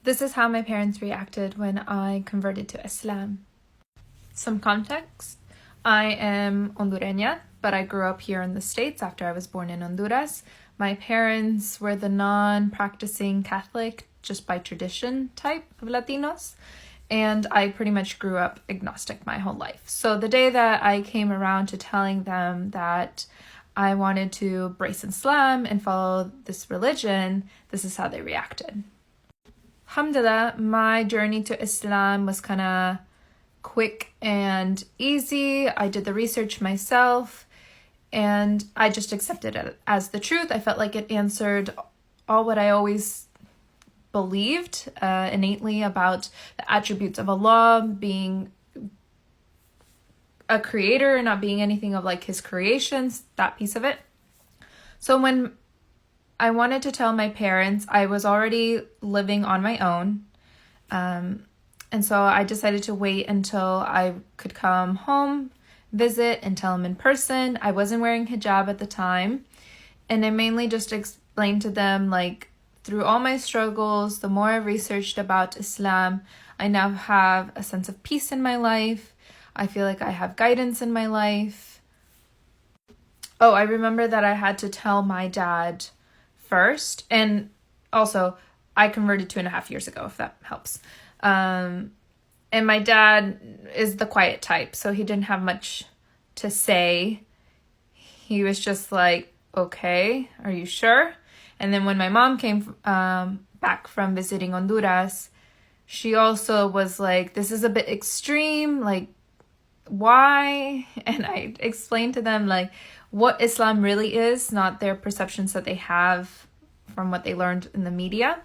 This is how my parents reacted when I converted to Islam. Some context. I am Hondureña, but I grew up here in the States after I was born in Honduras. My parents were the non-practicing Catholic, just by tradition type of Latinos, and I pretty much grew up agnostic my whole life. So the day that I came around to telling them that I wanted to embrace Islam and follow this religion, this is how they reacted. Alhamdulillah, my journey to Islam was kind of quick and easy. I did the research myself and I just accepted it as the truth. I felt like it answered all what I always believed innately about the attributes of Allah, being a creator, not being anything of like his creations, that piece of it. So when I wanted to tell my parents, I was already living on my own. And so I decided to wait until I could come home, visit, and tell them in person. I wasn't wearing hijab at the time. And I mainly just explained to them, like, through all my struggles, the more I researched about Islam, I now have a sense of peace in my life. I feel like I have guidance in my life. Oh, I remember that I had to tell my dad first. And also, I converted 2.5 years ago, if that helps. And my dad is the quiet type, so he didn't have much to say. He was just like, okay, are you sure? And then when my mom came back from visiting Honduras, she also was like, this is a bit extreme, like, why? And I explained to them like what Islam really is, not their perceptions that they have from what they learned in the media.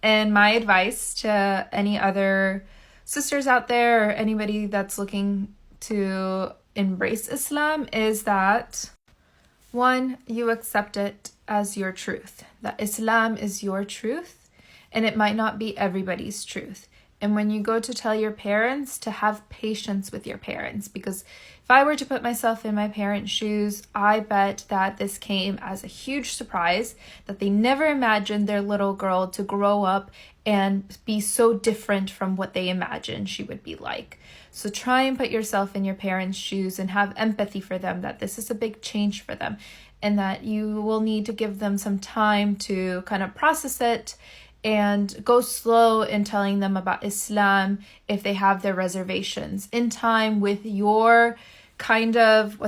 And my advice to any other sisters out there or anybody that's looking to embrace Islam is that, one, you accept it as your truth, that Islam is your truth and it might not be everybody's truth. And when you go to tell your parents, to have patience with your parents, because if I were to put myself in my parents' shoes, I bet that this came as a huge surprise, that they never imagined their little girl to grow up and be so different from what they imagined she would be like. So try and put yourself in your parents' shoes and have empathy for them, that this is a big change for them and that you will need to give them some time to kind of process it and go slow in telling them about Islam if they have their reservations. In time, with your kind of,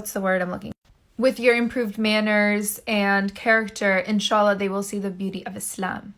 with your improved manners and character, inshallah, they will see the beauty of Islam.